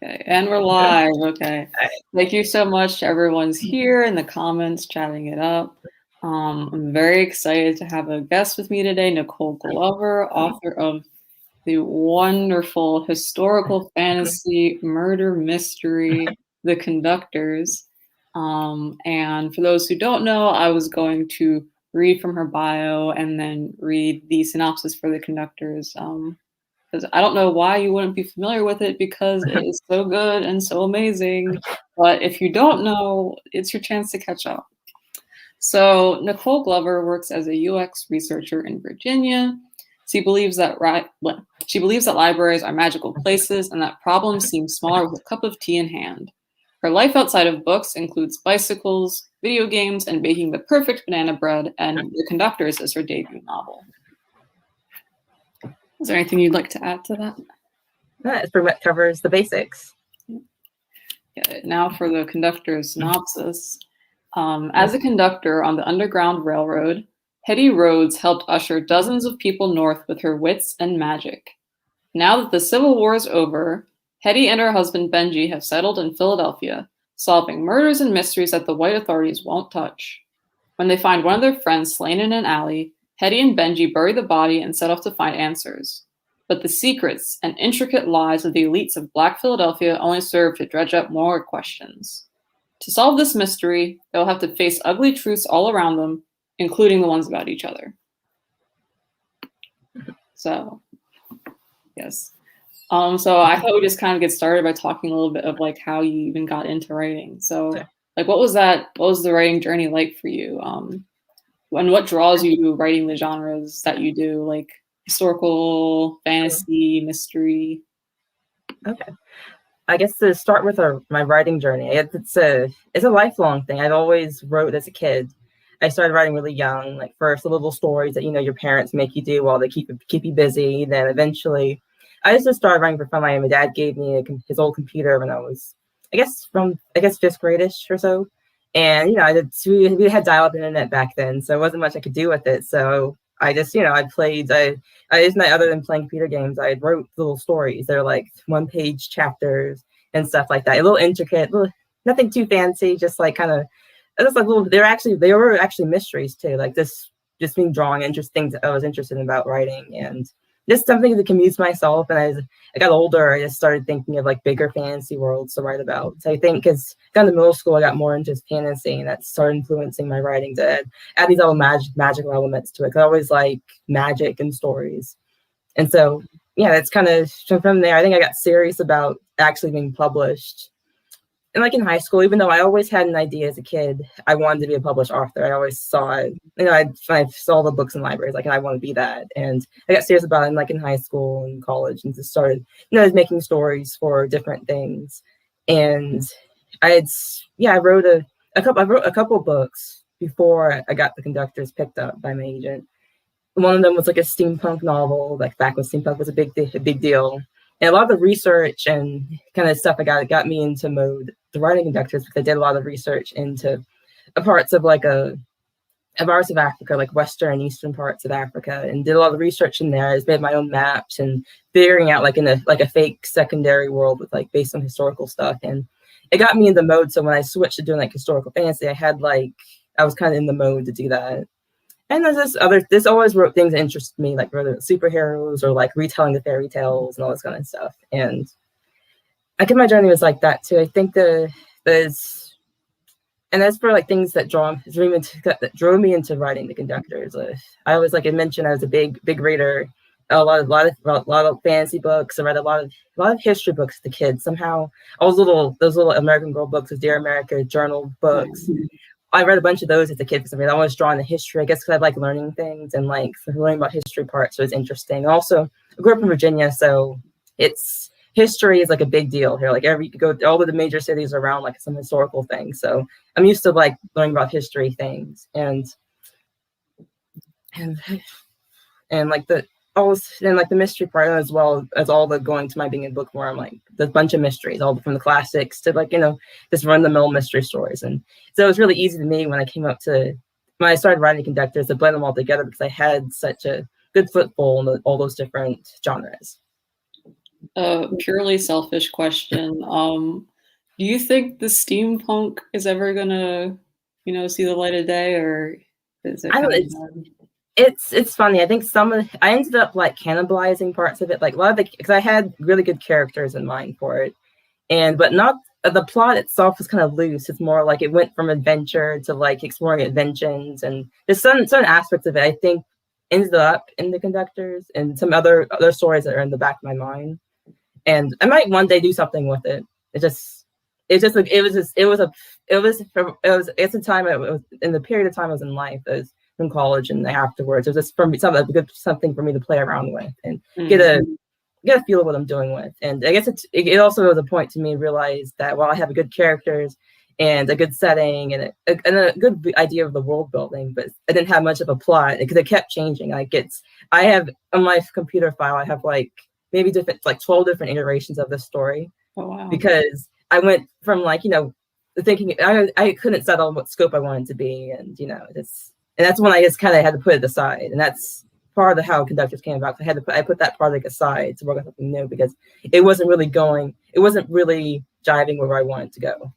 Okay, and we're live. Okay. Thank you so much to everyone's here in the comments, chatting it up. I'm very excited to have a guest with me today, Nicole Glover, author of the wonderful historical fantasy murder mystery, The Conductors. And for those who don't know, I was going to read from her bio and then read the synopsis for The Conductors. Because I don't know why you wouldn't be familiar with it, because it is so good and so amazing. But if you don't know, it's your chance to catch up. So Nicole Glover works as a UX researcher in Virginia. She believes that libraries are magical places and that problems seem smaller with a cup of tea in hand. Her life outside of books includes bicycles, video games, and baking the perfect banana bread, and The Conductors is her debut novel. Is there anything you'd like to add to that? It pretty much covers the basics. Yeah, now for the Conductor's synopsis. As a conductor on the Underground Railroad, Hetty Rhodes helped usher dozens of people north with her wits and magic. Now that the Civil War is over, Hetty and her husband Benji have settled in Philadelphia, solving murders and mysteries that the white authorities won't touch. When they find one of their friends slain in an alley, Hetty and Benji bury the body and set off to find answers. But the secrets and intricate lies of the elites of Black Philadelphia only serve to dredge up more questions. To solve this mystery, they'll have to face ugly truths all around them, including the ones about each other. So, yes. So I thought we'd just kind of get started by talking a little bit of like how you even got into writing. So, like, what was the writing journey like for you? And what draws you to writing the genres that you do, like historical, fantasy, mystery? Okay. I guess to start with my writing journey, it's a lifelong thing. I've always wrote as a kid. I started writing really young, like first the little stories that your parents make you do while they keep you busy. Then eventually, I just started writing for fun. My dad gave me his old computer when I was, I guess fifth grade-ish or so, and we had dial-up internet back then, so it wasn't much I could do with it. So I just I used other than playing computer games, I wrote little stories. They're like one-page chapters and stuff like that. A little intricate, nothing too fancy, just like kind of, just like little. They were actually mysteries too. Like this, just being drawing things that I was interested in about writing, and just something to amuse myself. And as I got older, I just started thinking of like bigger fantasy worlds to write about. So I think because kind of middle school, I got more into fantasy, and that started influencing my writing to add these little magical elements to it. 'Cause I always like magic and stories, and so that's kind of from there. I think I got serious about actually being published. And like in high school, even though I always had an idea as a kid, I wanted to be a published author. I always saw it. I saw the books in libraries, like, and I want to be that. And I got serious about it, like in high school and college, and just started, making stories for different things. And I wrote a couple books before I got The Conductors picked up by my agent. One of them was like a steampunk novel, like back when steampunk was a big deal. And a lot of the research and kind of stuff got me into the writing Conductors, because I did a lot of research into parts of parts of Africa, like western and eastern parts of Africa, and did a lot of research in there. I made my own maps and figuring out like in a fake secondary world with like based on historical stuff. And it got me in the mode. So when I switched to doing like historical fantasy, I was kind of in the mode to do that. And there's this always wrote things that interested me, like whether it's superheroes or like retelling the fairy tales and all this kind of stuff. And I think my journey was like that too. I think and as for like things that drove me into writing The Conductors, I always, like I mentioned, I was a big reader. A lot of fantasy books. I read a lot of history books as a kid. Somehow those little American Girl books, with Dear America journal books. I read a bunch of those as a kid because I was drawn to history, I guess, because I like learning things and like learning about history parts. So it's interesting. And also, I grew up in Virginia, so history is like a big deal here. Like you go to all of the major cities around, like some historical things. So I'm used to like learning about history things and like the mystery part, as well as all the going to my being a book where I'm like there's a bunch of mysteries, all from the classics to like just run the mill mystery stories. And so it was really easy to me when I started writing Conductors to blend them all together, because I had such a good foothold in all those different genres. A purely selfish question. Do you think the steampunk is ever gonna, see the light of day, or is it I don't. kind of It's funny. I think I ended up like cannibalizing parts of it, like a lot of because I had really good characters in mind for it, but not the plot itself was kind of loose. It's more like it went from adventure to like exploring inventions, and there's some aspects of it I think ended up in the Conductors and some other stories that are in the back of my mind. And I might one day do something with it. It's a time it was in the period of time I was in life. It was from college and afterwards. It was just for me something for me to play around with and get a feel of what I'm doing with. And I guess it also was a point to me to realize that while I have good characters and a good setting and a good idea of the world building, but I didn't have much of a plot because it kept changing. I have on my computer file, I have like maybe 12 different iterations of this story. Oh, wow. Because I went from thinking I couldn't settle what scope I wanted to be, and that's when I just kind of had to put it aside, and that's part of how Conductors came about. I put that project aside to work on something new because it wasn't really jiving where I wanted to go.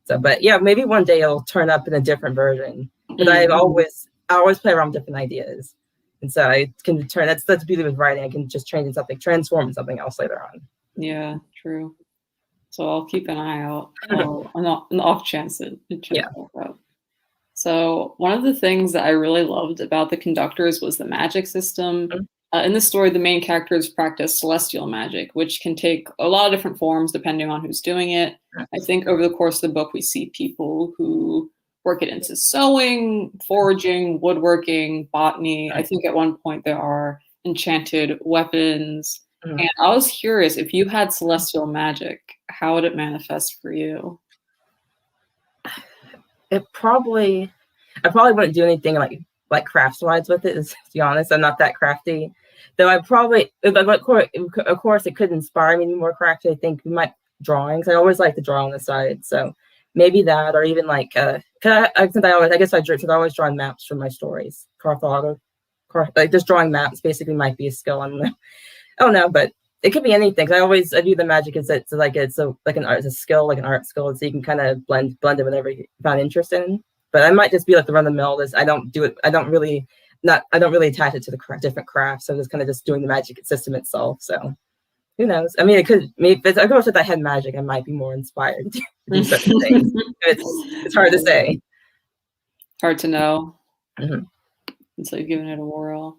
So, but yeah, maybe one day it'll turn up in a different version. But I always play around with different ideas, and so I can turn. That's the beauty with writing. I can just transform something else later on. Yeah, true. So I'll keep an eye out on the off chance it turns out. So one of the things that I really loved about the Conductors was the magic system. In the story, the main characters practice celestial magic, which can take a lot of different forms depending on who's doing it. I think over the course of the book, we see people who work it into sewing, foraging, woodworking, botany. I think at one point there are enchanted weapons. And I was curious, if you had celestial magic, how would it manifest for you? I probably wouldn't do anything like crafts wise with it. To be honest, I'm not that crafty. Though of course, it could inspire me to be more crafty. I think drawings. I always like to draw on the side, so maybe that, or even like since I always draw maps for my stories. Just drawing maps basically might be a skill. I don't know, but it could be anything. I view the magic as it's a skill, like an art skill, so you can kind of blend it whatever you find interest in. But I might just be like the run of the mill. I don't do it. I don't really attach it to the different crafts. So I'm just kind of just doing the magic system itself. So who knows? I mean, it could. Maybe of course, if I had magic, I might be more inspired to do certain things. It's hard to say. Hard to know until you've given it a whirl.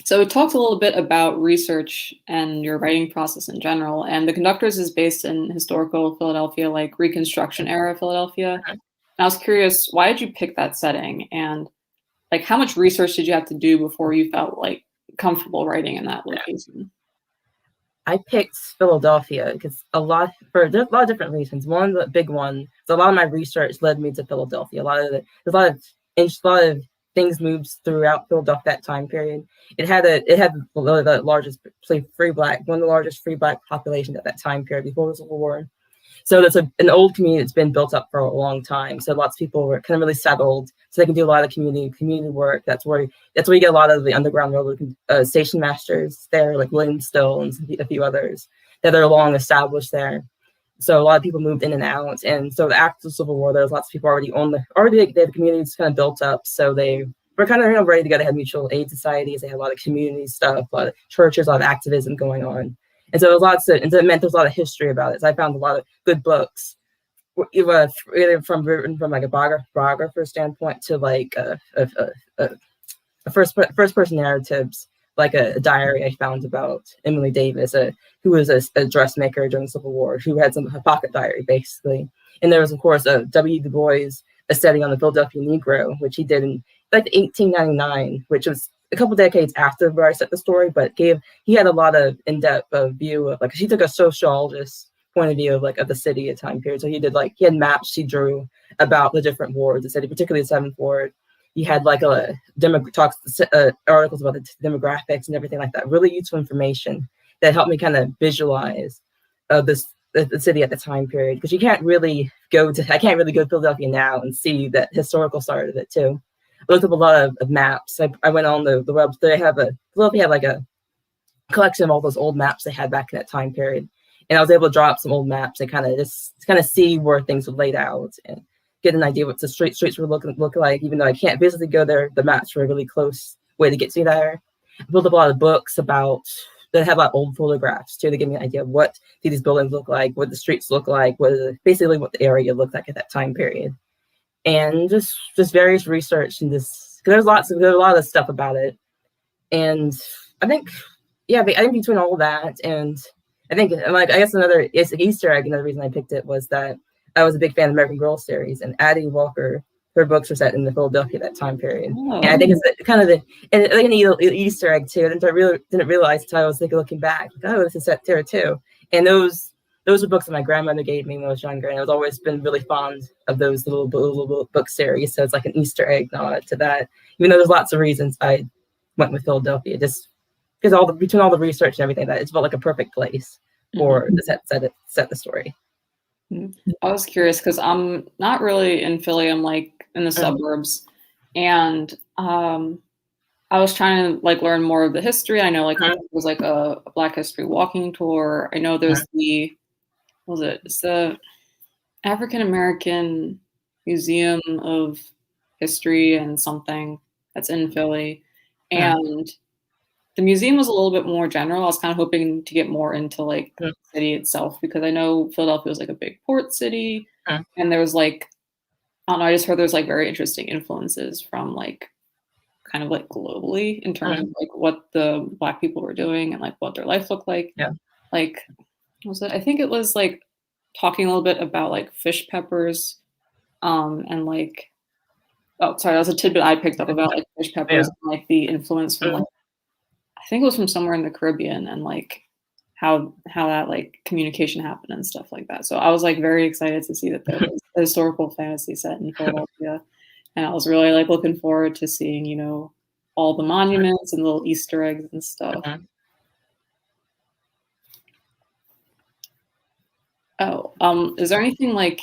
So it talks a little bit about research and your writing process in general. And The Conductors is based in historical Philadelphia, like Reconstruction era Philadelphia. And I was curious, why did you pick that setting? And like, how much research did you have to do before you felt like comfortable writing in that location? I picked Philadelphia because there's a lot of different reasons. One, the big one, so a lot of my research led me to Philadelphia. There's a lot of things moved throughout Philadelphia that time period. It had the largest one of the largest free black populations at that time period before the Civil War. So there's an old community that's been built up for a long time. So lots of people were kind of really settled, so they can do a lot of community work. That's where you get a lot of the Underground Railroad station masters there, like William Still and a few others that are long established there. So a lot of people moved in and out, and so after the Civil War, there's lots of people already the communities kind of built up. So they were kind of ready to go. They had mutual aid societies. They had a lot of community stuff, a lot of churches, a lot of activism going on. And so it meant there's a lot of history about it. So I found a lot of good books, either from like a biographer standpoint to like a first person narratives, like a diary I found about Emily Davis, who was a dressmaker during the Civil War, who had a pocket diary basically. And there was of course W. Du Bois, a study on the Philadelphia Negro, which he did in like 1899, which was a couple decades after where I set the story, but he had a lot of in-depth view of he took a sociologist point of view of the city at time period. So he had maps he drew about the different wards, the city, particularly the 7th Ward. He had articles about the demographics and everything like that. Really useful information that helped me kind of visualize the city at the time period, because I can't really go to Philadelphia now and see that historical side of it too. I looked up a lot of maps. I went on the web. Philadelphia had collection of all those old maps they had back in that time period. And I was able to draw up some old maps and kind of see where things were laid out and get an idea what the streets were look like. Even though I can't physically go there, the maps were a really close way to get to there. I built up a lot of books that have a lot of old photographs too, to give me an idea of what do these buildings look like, what the streets look like, basically what the area looked like at that time period. And just various research and just, because there's a lot of stuff about it. And I think between all that and I think, like, I guess it's an Easter egg. Another reason I picked it was that I was a big fan of American Girl series, and Addie Walker, her books were set in the Philadelphia that time period. Oh. And I think it's kind of and I think an Easter egg too. I didn't realize until I was looking back, oh, this is set there too. And those were books that my grandmother gave me when I was younger, and I've always been really fond of those little book series. So it's like an Easter egg nod to that. Even though there's lots of reasons I went with Philadelphia, just because between all the research and everything, that it felt like a perfect place for the set the story. I was curious because I'm not really in Philly. I'm like in the suburbs, and I was trying to like learn more of the history. I know like it was like a Black History walking tour. I know there's it's the African American Museum of History and something that's in Philly, and the museum was a little bit more general. I was kind of hoping to get more into like the city itself, because I know Philadelphia was like a big port city, and there was like, I don't know, I just heard there's like very interesting influences from like kind of like globally in terms of like what the Black people were doing and like what their life looked like. Yeah. Like, was it? I think it was like talking a little bit about like fish peppers, and like, oh, sorry, that was a tidbit I picked up about like fish peppers and like the influence from like, I think it was from somewhere in the Caribbean, and like how that like communication happened and stuff like that. So I was like very excited to see that there was a historical fantasy set in Philadelphia, and I was really like looking forward to seeing, you know, all the monuments and little Easter eggs and stuff. Oh, is there anything like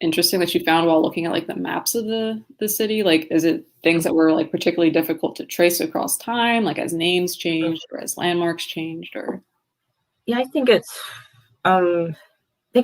interesting that you found while looking at like the maps of the city? Like, is it things that were like particularly difficult to trace across time, like as names changed or as landmarks changed? Or I think it's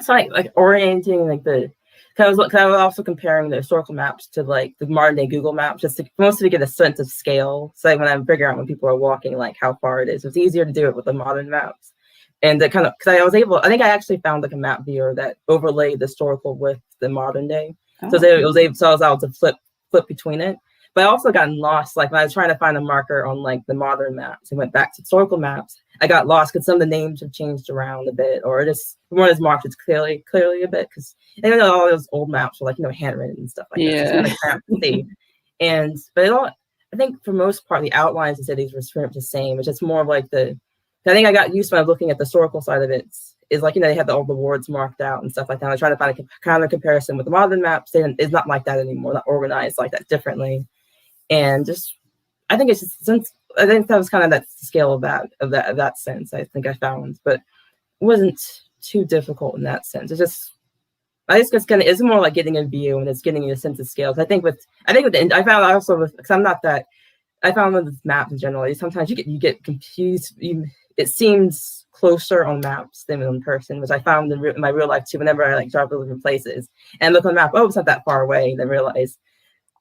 like orienting like because I was also comparing the historical maps to like the modern day Google Maps, just mostly to get a sense of scale. So like when I'm figuring out when people are walking, like how far it is, it's easier to do it with the modern maps. And that kind of, because I think I actually found like a map viewer that overlaid the historical with the modern day. So I was able to flip between it. But I also gotten lost, like when I was trying to find a marker on like the modern maps and went back to historical maps, I got lost because some of the names have changed around a bit, or just one is marked as clearly a bit, because I know all those old maps are like, you know, handwritten and stuff like that. So it's kind of crap to see. But I think for most part the outlines of cities were pretty much the same. It's just more of like I think I got used when I was looking at the historical side of it. Is like, you know, they had all the words marked out and stuff like that. I try to find a kind of comparison with the modern maps. It's not like that anymore, not organized like that differently. And just, I think that was kind of that scale of that sense, I think I found, but it wasn't too difficult in that sense. It's more like getting a view, and it's getting a sense of scale. I found with maps in general, sometimes you get confused. It seems closer on maps than in person, which I found in my real life too. Whenever I like drive to different places and look on the map, oh, it's not that far away, and then realize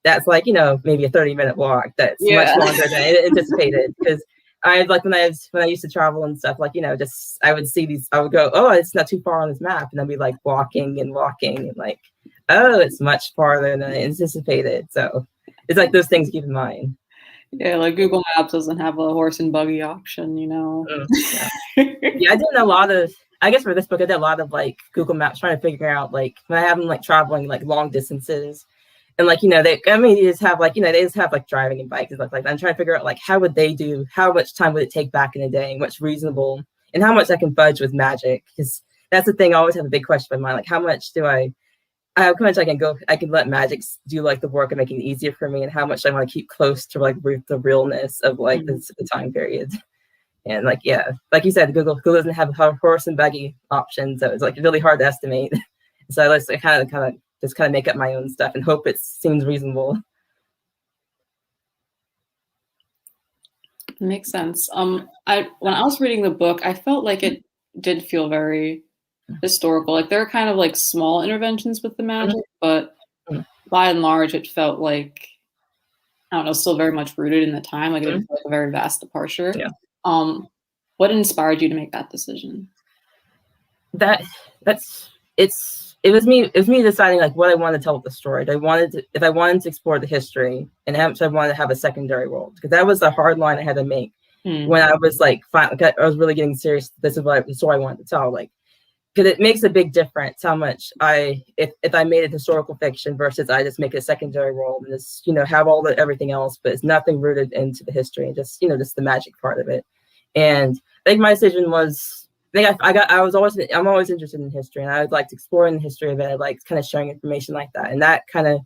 that's like, you know, maybe a 30-minute walk. That's much longer than I anticipated. Because I like when I used to travel and stuff, like, you know, just I would see these, I would go, oh, it's not too far on this map, and I'd be like walking and like, oh, it's much farther than I anticipated. So it's like those things to keep in mind. Yeah, like Google Maps doesn't have a horse and buggy option, you know. I did a lot of, I guess for this book, I did a lot of like Google Maps trying to figure out like when I have them like traveling like long distances. And like, you know, they just have like driving and bikes and stuff like that. I'm trying to figure out like how much time would it take back in a day, and what's reasonable, and how much I can fudge with magic. Because that's the thing, I always have a big question in my mind, like how much I can let magic do like the work and making it easier for me, and how much I want to keep close to like the realness of like the time period. And like, yeah, like you said, Google doesn't have horse and buggy options, so it's like really hard to estimate. So I just kind of make up my own stuff and hope it seems reasonable. Makes sense. When I was reading the book, I felt like it did feel very historical. Like there are kind of like small interventions with the magic, but Mhm. by and large, it felt like, I don't know, still very much rooted in the time. Like it Mhm. was like a very vast departure. Yeah. What inspired you to make that decision? That that's it was me deciding like what I wanted to tell with the story. If I wanted to explore the history, and how much I wanted to have a secondary role, because that was the hard line I had to make when I was like I was really getting serious. This is the story I wanted to tell. Like, because it makes a big difference how much if I made it historical fiction versus I just make it a secondary role and just have all the everything else, but it's nothing rooted into the history and just just the magic part of it. And I think my decision was, I'm always interested in history, and I would like to explore in the history of it. I like kind of sharing information like that, and that kind of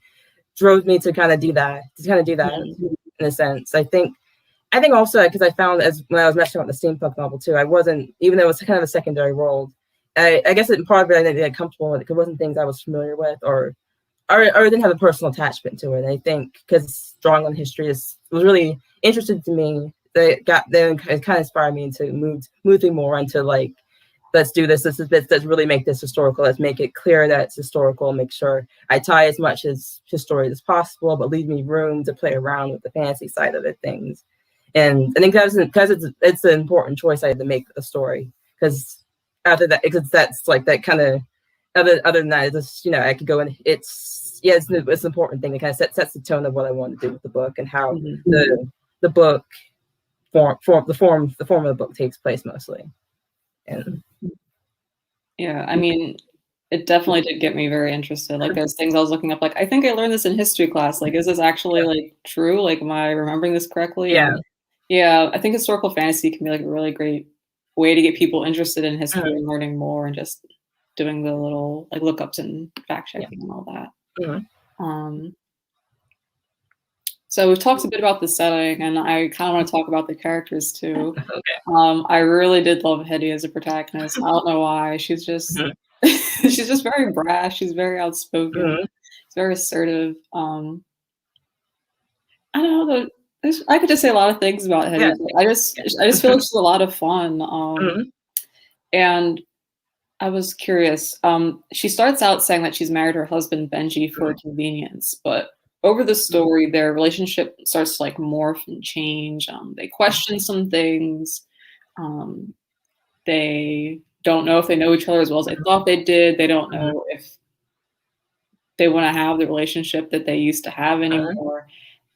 drove me to kind of do that, in a sense. I think also because I found, as when I was messing with the steampunk novel too, I wasn't, even though it was kind of a secondary world, I guess part of it I didn't get comfortable with it because it wasn't things I was familiar with, or didn't have a personal attachment to it. And I think because drawing on history was really interesting to me, it kind of inspired me to moving more into like, let's do this. Let's really make this historical. Let's make it clear that it's historical. Make sure I tie as much as history as possible, but leave me room to play around with the fantasy side of it, things. And I think because it's an important choice I had to make with the story. Because after that, because that's like that kind of other than that, it's just, I could go in. It's an important thing. It kind of sets the tone of what I want to do with the book and how the book the form of the book takes place mostly. And yeah, I mean, it definitely did get me very interested. Like there's things I was looking up, like I think I learned this in history class. Like, is this actually like true? Like, am I remembering this correctly? Yeah. And yeah, I think historical fantasy can be like a really great way to get people interested in history and learning more and just doing the little like lookups and fact checking and all that. So we've talked a bit about the setting, and I kind of want to talk about the characters too. Okay. I really did love Hetty as a protagonist. I don't know why. She's just she's just very brash. She's very outspoken. She's very assertive. I don't know. I could just say a lot of things about Hetty. Yeah. I just feel like she's a lot of fun. And I was curious. She starts out saying that she's married her husband Benji for convenience, but over the story, their relationship starts to like morph and change. They question some things. They don't know if they know each other as well as they thought they did. They don't know if they want to have the relationship that they used to have anymore.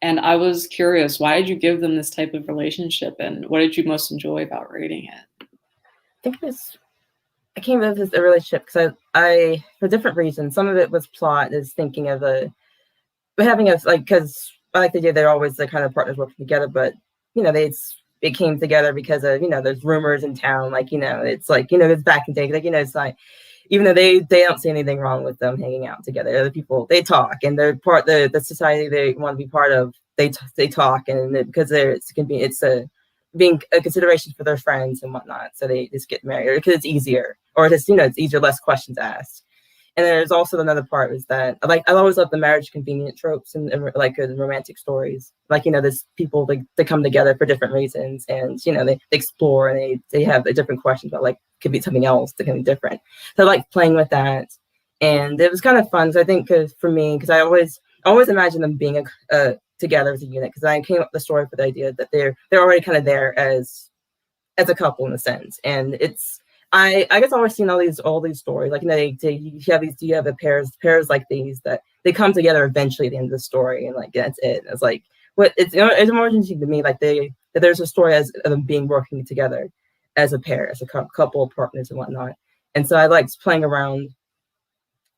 And I was curious, why did you give them this type of relationship, and what did you most enjoy about reading it? I came with a relationship because I for different reasons. Some of it was plot, is thinking of having us like, because I like the idea they're always the kind of partners working together, but it came together because of there's rumors in town, like it's like it's back in day, like it's like, even though they don't see anything wrong with them hanging out together. Other people, they talk, and they're part the society they want to be part of. They talk, and because it's being a consideration for their friends and whatnot, so they just get married because it's easier, or just it's easier, less questions asked. And there's also another part is that I always love the marriage convenient tropes and like romantic stories. Like there's people they come together for different reasons, and they explore, and they have different questions about like could be something else that can be different. So I like playing with that, and it was kind of fun. So I think for me, because I always imagine them being together as a unit, because I came up with the story for the idea that they're already kind of there as a couple in a sense, and it's. I guess I've always seen all these stories, like you have the pairs like these that they come together eventually at the end of the story, and like that's it. It's like it's more interesting to me, like that there's a story as of them being working together as a pair, as a couple of partners and whatnot. And so I liked playing around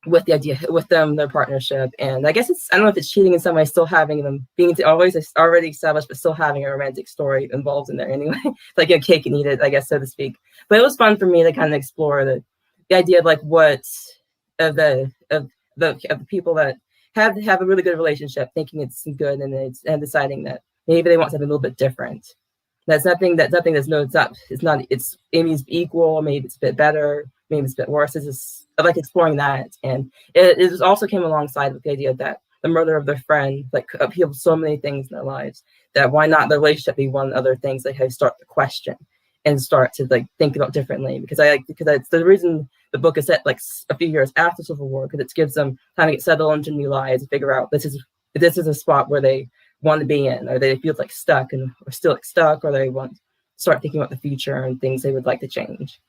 with the idea with them, their partnership. And I guess I don't know if it's cheating in some way, still having them being always already established, but still having a romantic story involved in there anyway. It's like a cake and eat it, I guess, so to speak. But it was fun for me to kind of explore the idea of like what of the people that have a really good relationship, thinking it's good, and deciding that maybe they want something a little bit different. It's Amy's equal, maybe it's a bit better, maybe it's a bit worse. It's just, I like exploring that. And it also came alongside with the idea that the murder of their friend like appealed so many things in their lives. that why not the relationship be one of the other things they have start to question and start to like think about differently, because it's the reason the book is set like a few years after Civil War, because it gives them time to get settled into new lives and figure out this is a spot where they want to be in, or they feel like stuck and or still like stuck, or they want to start thinking about the future and things they would like to change.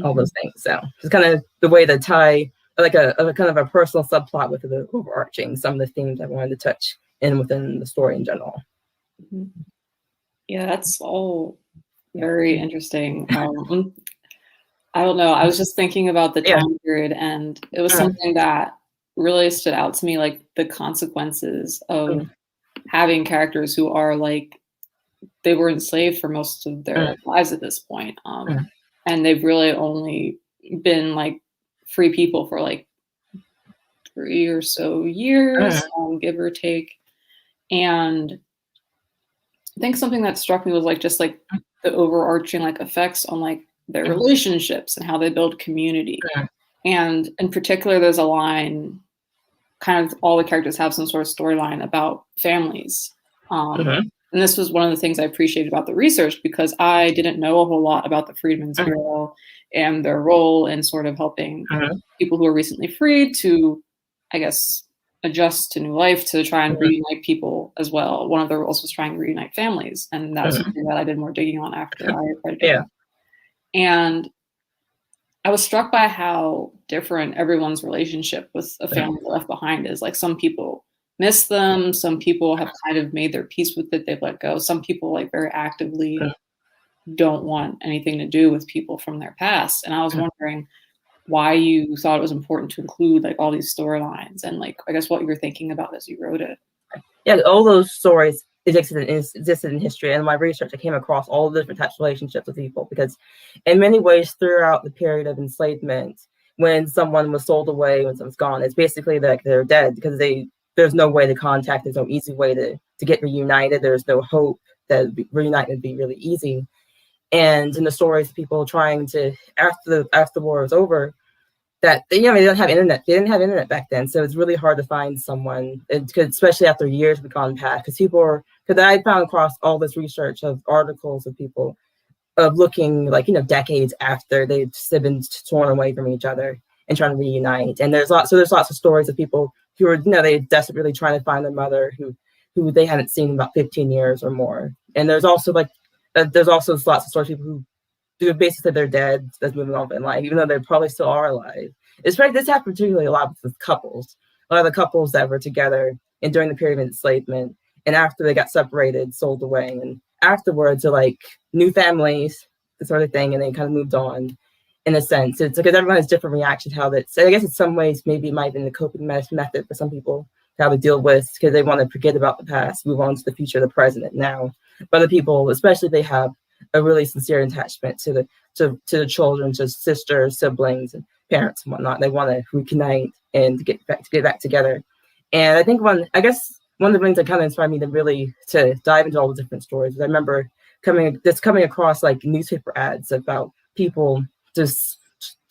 All those things. So it's kind of the way to tie like a kind of a personal subplot with the overarching some of the themes I wanted to touch in within the story in general. Yeah, that's all very interesting. I don't know. I was just thinking about the time period, and it was something that really stood out to me, like the consequences of having characters who are like, they were enslaved for most of their lives at this point. And they've really only been like free people for like 3 or so years, give or take. And I think something that struck me was like just like the overarching like effects on like their relationships and how they build community. And in particular, there's a line, kind of all the characters have some sort of storyline about families. And this was one of the things I appreciated about the research, because I didn't know a whole lot about the Freedmen's Bureau and their role in sort of helping people who are recently freed to, I guess, adjust to new life, to try and reunite people as well. One of their roles was trying to reunite families. And that was something that I did more digging on after I read it. And I was struck by how different everyone's relationship with a family left behind is. Like, some people miss them. Some people have kind of made their peace with it. They've let go. Some people like very actively don't want anything to do with people from their past. And I was wondering why you thought it was important to include like all these storylines, and like, I guess what you were thinking about as you wrote it. Yeah, all those stories existed in history. And in my research, I came across all the different types of relationships with people, because in many ways throughout the period of enslavement, when someone was sold away, when someone's gone, it's basically like they're dead, because there's no way to contact, there's no easy way to get reunited, there's no hope that reuniting would be really easy. And in the stories, people trying to, after the war was over, that they didn't have internet. They didn't have internet back then, so it's really hard to find someone, especially after years have gone past. Because I found across all this research of articles of people of looking like decades after they've been torn away from each other and trying to reunite. And there's lots of stories of people who are they desperately trying to find their mother who they hadn't seen in about 15 years or more. And there's also lots of stories of people who basically they're dead, that's moving on in life, even though they probably still are alive. This happened particularly a lot with couples. A lot of the couples that were together and during the period of enslavement, and after they got separated, sold away, and afterwards are like new families, the sort of thing, and they kind of moved on. In a sense, it's because everyone has different reactions. How that's, I guess, in some ways, maybe it might have been the coping method for some people how to deal with, because they want to forget about the past, move on to the future, the present now. But other people, especially, they have a really sincere attachment to the children, to sisters, siblings, and parents and whatnot. They want to reunite and get back together. And I think one of the things that kind of inspired me to dive into all the different stories is I remember coming across like newspaper ads about people just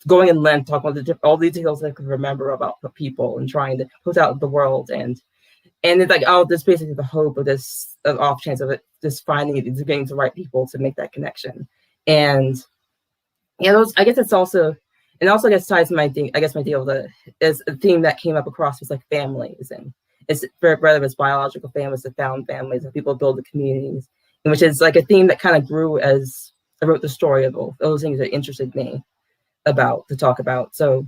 going in length, talking about all the details I could remember about the people and trying to put out the world. And it's like, oh, this basically the hope of this off chance of it, just finding it, getting the right people to make that connection. And I guess it's also, and also I guess ties to my thing. I guess my deal is a theme that came up across was like families, and it's whether it's biological families, the found families, and people build the communities, and which is like a theme that kind of grew as I wrote the story of all those things that interested me to talk about. So.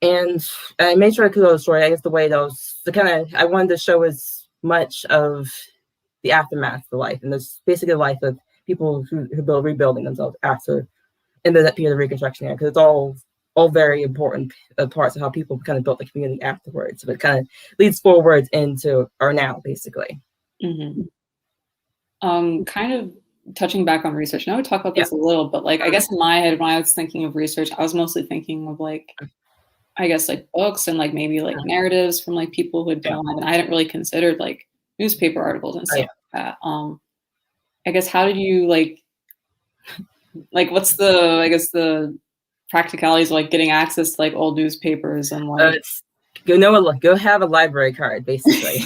And I made sure I could tell the story. I guess the way I wanted to show as much of the aftermath of the life, and this basically the life of people who rebuilding themselves after that period of Reconstruction era, because it's all very important parts of how people kind of built the community afterwards. So it kind of leads forward into our now, basically. Kind of touching back on research. Now we talk about this a little, but like, I guess in my head, when I was thinking of research, I was mostly thinking of like, I guess like books and like maybe like narratives from like people who had been alive, and I hadn't really considered like newspaper articles and stuff like that. I guess how did you like what's the practicalities of like getting access to like old newspapers and like go have a library card, basically.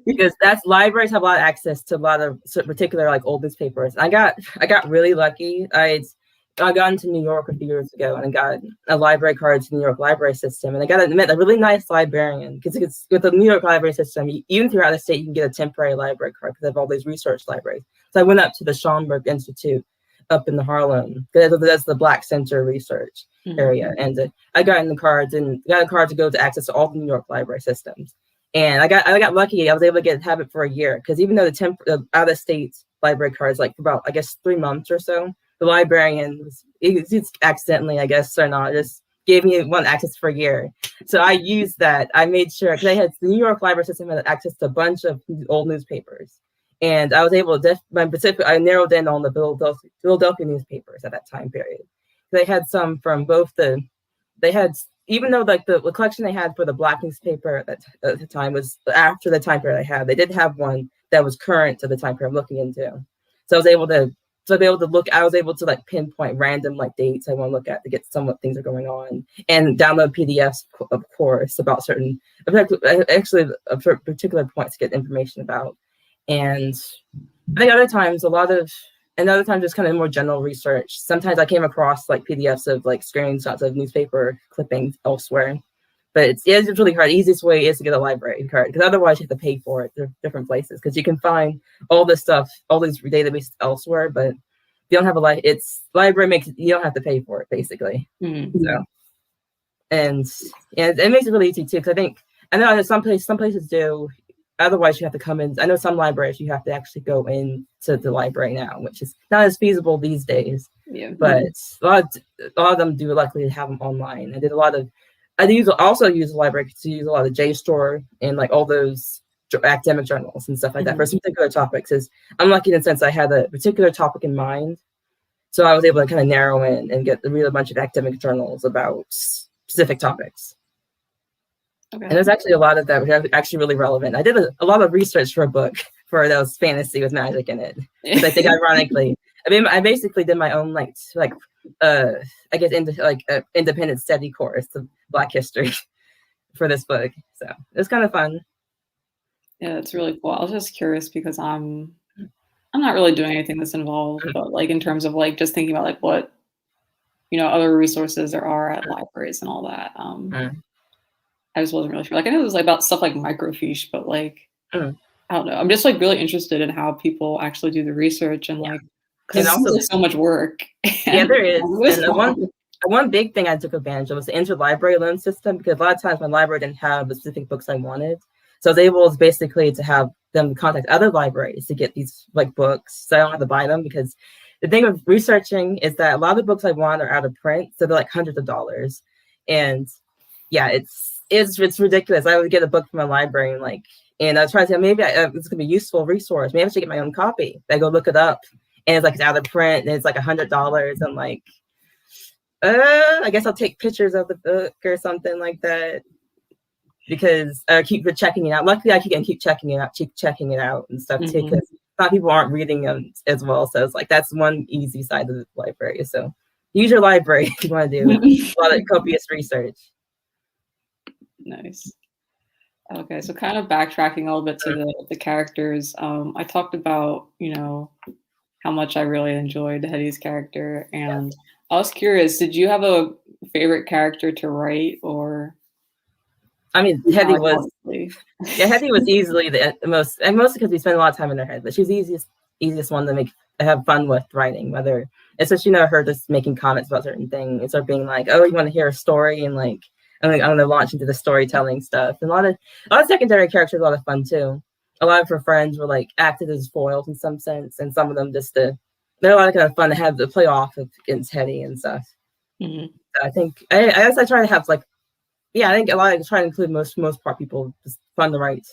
Because libraries have a lot of access to a lot of particular like old newspapers. I got really lucky. I got into New York a few years ago and I got a library card to the New York library system, and I met a really nice librarian, because it's with the New York library system, even throughout the state, you can get a temporary library card because they have all these research libraries. So I went up to the Schomburg Institute up in the Harlem, because that's the Black Center research area, and I got in the cards and got a card to go to access to all the New York library systems. And I got lucky. I was able to have it for a year, because even though the out of state library cards, like for about, I guess, 3 months or so, the librarian it's accidentally, I guess, or not, just gave me one access for a year. So I used that. I made sure, because the New York library system had access to a bunch of old newspapers, and I was able to I narrowed in on the Philadelphia newspapers at that time period. They had some from both even though like the collection they had for the Black newspaper at the time was after the time period I had, they did have one that was current to the time period I'm looking into. So I was able to like pinpoint random like dates I want to look at to get some what things are going on, and download PDFs, of course, about particular points to get information about. And I think other times just kind of more general research. Sometimes I came across like PDFs of like screenshots of newspaper clippings elsewhere, but it's really hard. The easiest way is to get a library card, because otherwise you have to pay for it through different places, because you can find all this stuff, all these databases elsewhere, but if you don't have library you don't have to pay for it, basically. So, and it makes it really easy too, because I know some places do. Otherwise, you have to come in. I know some libraries you have to actually go in to the library now, which is not as feasible these days. Yeah. But a lot of them do luckily have them online. I also use the library to use a lot of JSTOR and like all those academic journals and stuff like that for some particular topics. I'm lucky in the sense I had a particular topic in mind, so I was able to kind of narrow in and read a bunch of academic journals about specific topics. Okay. And there's actually a lot of that which are actually really relevant. I did a lot of research for a book that was fantasy with magic in it. Because I think ironically, I basically did my own independent study course of Black history for this book. So it was kind of fun. Yeah, it's really cool. I was just curious because I'm not really doing anything that's involved, but like in terms of like just thinking about like what other resources there are at libraries and all that. I just wasn't really sure. Like I know it was like about stuff like microfiche, but like I don't know. I'm just like really interested in how people actually do the research and like because it's like so much work. Yeah, there is. And one big thing I took advantage of was the interlibrary loan system, because a lot of times my library didn't have the specific books I wanted. So I was able basically to have them contact other libraries to get these like books, so I don't have to buy them. Because the thing with researching is that a lot of the books I want are out of print, so they're like hundreds of dollars. And yeah, it's ridiculous. I would get a book from a library and I was trying to say maybe it's gonna be a useful resource. Maybe I should get my own copy. I go look it up, and it's out of print, and it's like $100. I'm like, I guess I'll take pictures of the book or something like that, because I keep checking it out. Luckily, I can keep checking it out and stuff too, because a lot of people aren't reading them as well. So it's like that's one easy side of the library. So use your library if you want to do a lot of copious research. Nice. Okay, so kind of backtracking a little bit to the characters. I talked about, how much I really enjoyed Hetty's character, and I was curious, did you have a favorite character to write, or? I mean, Hetty was easily the most, and mostly because we spend a lot of time in her head, but she's the easiest one to have fun with writing, whether it's just, her just making comments about certain things, or being like, oh, you want to hear a story, and like, I'm going to launch into the storytelling stuff. And a lot of secondary characters are a lot of fun too. A lot of her friends were like acted as foils in some sense, and some of them they're a lot of kind of fun to have to play off against Hetty and stuff. I think I guess I try to have I think a lot of try to include most part people just fun to write,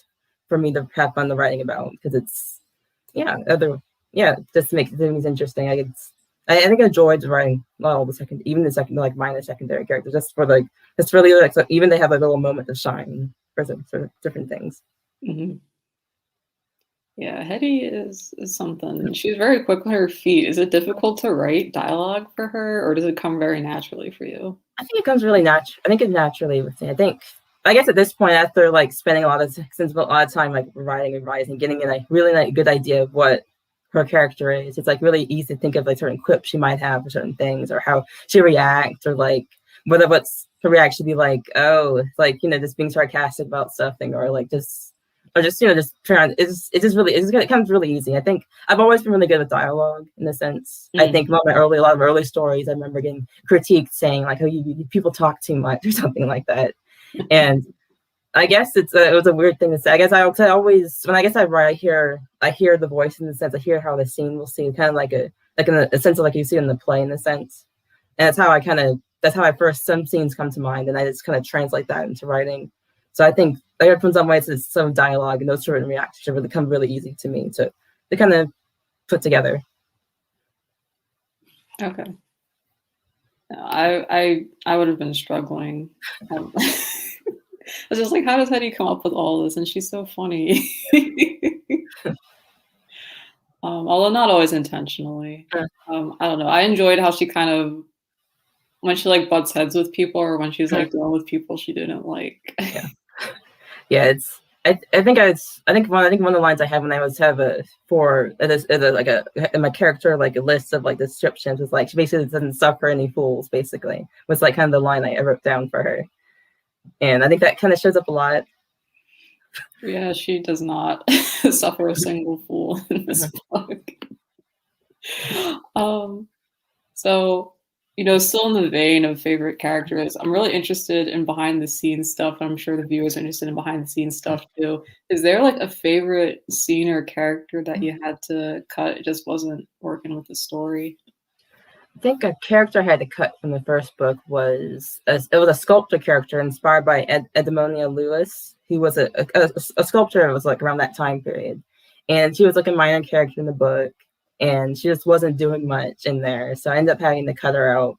for me to have fun to writing about, because it's just to make things interesting. I think I enjoyed writing all the minor secondary characters, just really even they have a little moment to shine for different things. Yeah, Hetty is something. She's very quick on her feet. Is it difficult to write dialogue for her, or does it come very naturally for you? I think it comes really natural. I think it's naturally with me. I think I guess at this point, after like spending a lot of time like writing and revising, getting a really like good idea of what her character is, it's like really easy to think of like certain quips she might have for certain things, or how she reacts, or like whether what's her reaction be like, oh, like, you know, just being sarcastic about something, or like just you know, just trying. It just comes really easy. I think I've always been really good with dialogue in a sense. I think a lot of early stories, I remember getting critiqued saying like, oh, you people talk too much or something like that. And I guess it was a weird thing to say. I guess I always, when I guess I write, I hear the voice in the sense, I hear how the scene will seem, kind of like in a sense of like you see in the play in the sense. And that's how I first, some scenes come to mind, and I just kind of translate that into writing. So I think like in some ways it's some dialogue and those sort of reactions really come really easy to me to kind of put together. Okay. I would have been struggling. I was just like, how does Hetty come up with all this? And she's so funny. Although not always intentionally. I don't know. I enjoyed how she kind of, when she like butts heads with people, or when she's like dealing with people she didn't like. Yeah, it's. I think one of the lines I had when I was in my character like a list of like descriptions was like, she basically doesn't suffer any fools, basically was like kind of the line I wrote down for her, and I think that kind of shows up a lot. Yeah, she does not suffer a single fool in this book. So, you know, still in the vein of favorite characters, I'm really interested in behind the scenes stuff. I'm sure the viewers are interested in behind the scenes stuff too. Is there like a favorite scene or character that you had to cut? It just wasn't working with the story. I think a character I had to cut from the first book was a sculptor character inspired by Edmonia Lewis. He was a sculptor. It was like around that time period, and she was like a minor character in the book, and she just wasn't doing much in there. So I ended up having to cut her out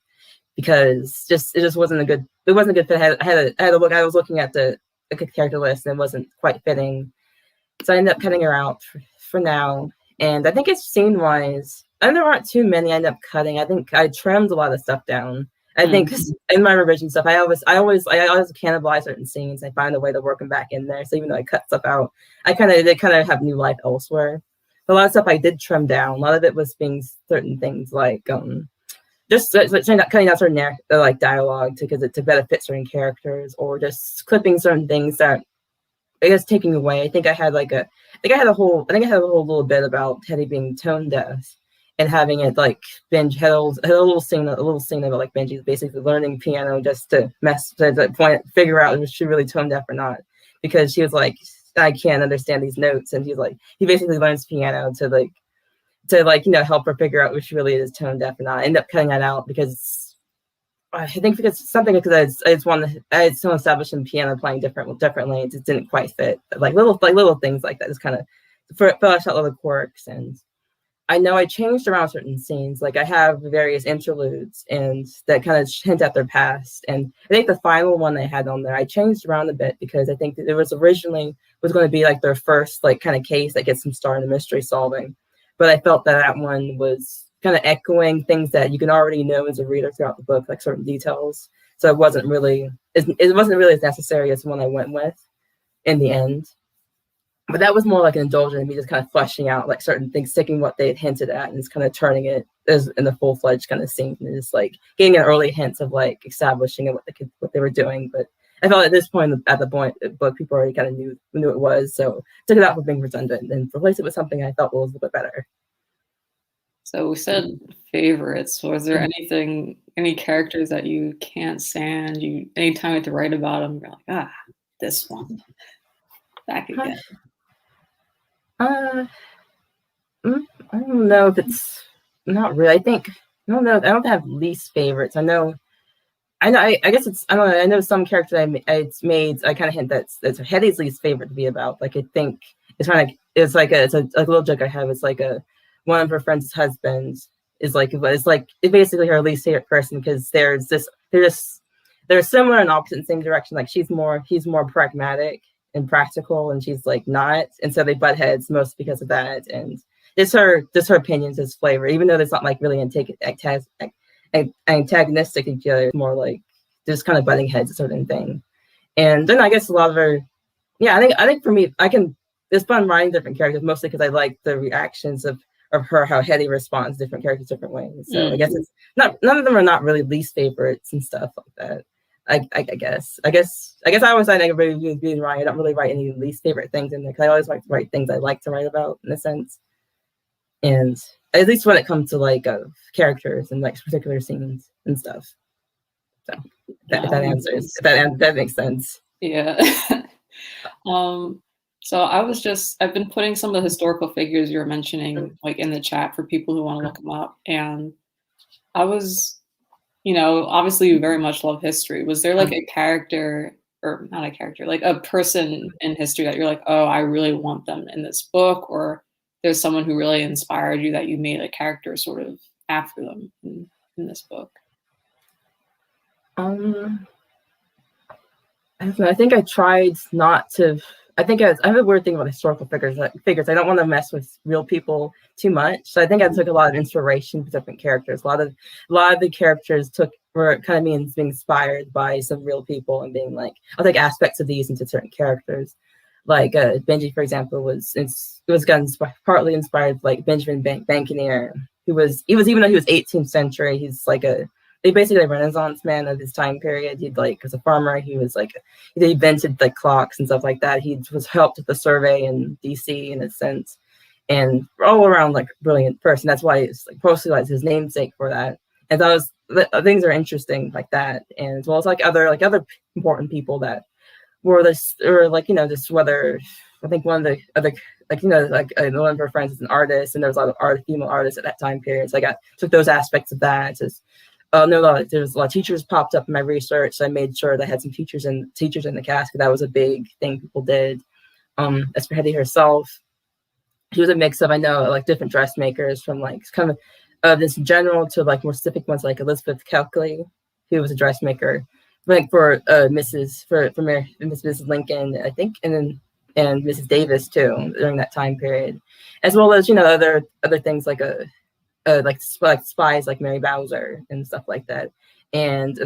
because it just wasn't a good fit. I had to look. I was looking at the character list and it wasn't quite fitting. So I ended up cutting her out for now. And I think it's scene wise, and there aren't too many I ended up cutting. I think I trimmed a lot of stuff down. I think in my revision stuff, I always cannibalize certain scenes. I find a way to work them back in there. So even though I cut stuff out, they kind of have new life elsewhere. But a lot of stuff I did trim down. A lot of it was being certain things like just cutting out certain like dialogue because it to better fit certain characters, or just clipping certain things that I guess taking away. I think I had a whole little bit about Hetty being tone deaf and having it like Benji had a little scene about like Benji basically learning piano just to figure out if she really tone deaf or not, because she was like, I can't understand these notes, and he basically learns piano to you know, help her figure out if she really is tone deaf or not. I end up cutting that out because I think because I had some established in piano playing differently. It just didn't quite fit. Like little things like that, just kind of flesh out little quirks. And I know I changed around certain scenes. Like I have various interludes and that kind of hint at their past. And I think the final one I had on there, I changed around a bit because I think that it was originally going to be like their first like kind of case that gets them started in mystery solving. But I felt that one was kind of echoing things that you can already know as a reader throughout the book, like certain details. So it wasn't really as necessary as the one I went with in the end. But that was more like an indulgence in me just kind of fleshing out like certain things, sticking what they had hinted at and just kind of turning it as in a full-fledged kind of scene, and just like getting an early hints of like establishing what they were doing. But I felt at this point at the book, people already kind of knew it was, so took it out for being redundant and replaced it with something I thought was a little bit better. So we said favorites. Was there any characters that you can't stand? Anytime you have to write about them, you're like, this one, back again. I don't know if it's not really. I don't know. I don't have least favorites. I guess it's. I don't know. I know some characters it's made. I kind of hint that's Hetty's least favorite to be about. Like I think it's kind of it's a little joke I have. It's like one of her friends' husbands is like it's basically her least favorite person because they're similar and opposite in the same direction. Like he's more pragmatic and practical, and she's like not, and so they butt heads most because of that. And it's her opinions, his flavor, even though it's not like really antagonistic to each other. It's more like just kind of butting heads a certain thing. And then I guess a lot of her, yeah, I think for me, it's fun writing different characters, mostly because I like the reactions of her, how Hetty responds to different characters different ways. So I guess it's not, none of them are not really least favorites and stuff like that. I guess I always say I really write. I don't really write any least favorite things in there because I always like to write things I like to write about in a sense. And at least when it comes to like characters and like particular scenes and stuff. So if that makes sense. Yeah. So I've been putting some of the historical figures you were mentioning like in the chat for people who want to look them up. And I was, obviously you very much love history. Was there like a character, or not a character, like a person in history that you're like, oh, I really want them in this book, or there's someone who really inspired you that you made a character sort of after them in this book? I think I tried not to. I have a weird thing about historical figures. I don't want to mess with real people too much. So I think I took a lot of inspiration from different characters. A lot of the characters were kind of being inspired by some real people and being like, I'll take aspects of these into certain characters. Like Benji, for example, was partly inspired like Benjamin Bankier, even though he was 18th century, he's like basically a Renaissance man of his time period. He'd like, as a farmer, he invented like clocks and stuff like that. He was helped with the survey in DC in a sense, and all around like brilliant person. That's why it's like mostly like his namesake for that. And things are interesting like that, and as well as like other important people that were this, or like just whether I think one of the other one of her friends is an artist, and there was a lot of female artists at that time period. So I took those aspects of that as there was a lot of teachers popped up in my research, so I made sure that I had some teachers in the cast, because that was a big thing people did. As for Hetty herself, she was a mix of, like different dressmakers, from like kind of this general to like more specific ones, like Elizabeth Kelkley, who was a dressmaker, like for Mrs. Lincoln, I think, and Mrs. Davis too during that time period, as well as other things like like spies like Mary Bowser and stuff like that. And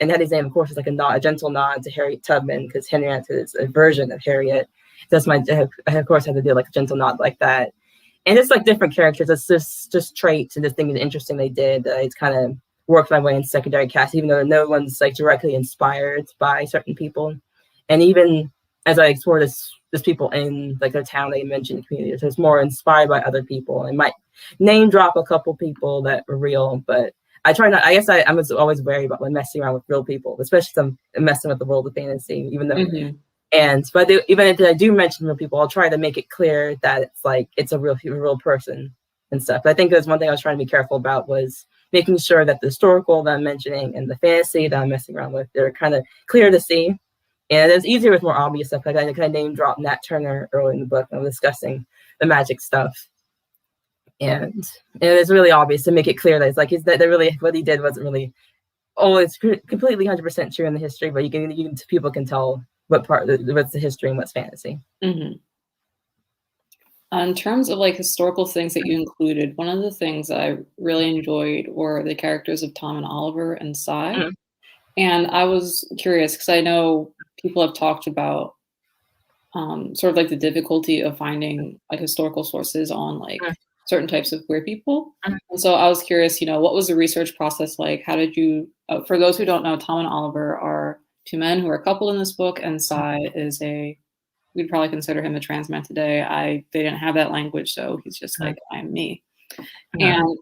Hetty's name, of course, is like a gentle nod to Harriet Tubman, because Henriette is a version of Harriet. I of course had to do like a gentle nod like that. And it's like different characters. It's just traits and just things interesting they did. It's kind of worked my way in secondary cast, even though no one's like directly inspired by certain people. And even as I explore this people in like the town they mentioned, community, so it's more inspired by other people. I might name drop a couple people that were real, but I try not. I guess I was always wary about when messing around with real people, especially some messing with the world of fantasy. Even though, even if I do mention real people, I'll try to make it clear that it's like it's a real person and stuff. But I think there's one thing I was trying to be careful about, was making sure that the historical that I'm mentioning and the fantasy that I'm messing around with, they're kind of clear to see. And it's easier with more obvious stuff. Like I name dropped Nat Turner early in the book. I'm discussing the magic stuff. And it's really obvious to make it clear that it's like that really what he did wasn't really always completely 100% true in the history, but people can tell what's the history and what's fantasy. Mm-hmm. In terms of like historical things that you included, one of the things I really enjoyed were the characters of Tom and Oliver and Cy. Mm-hmm. And I was curious because I know people have talked about sort of like the difficulty of finding like historical sources on like certain types of queer people. And so I was curious, what was the research process like? How did you, for those who don't know, Tom and Oliver are two men who are a couple in this book, and Cy is we'd probably consider him a trans man today. They didn't have that language, so he's just like, I'm me. And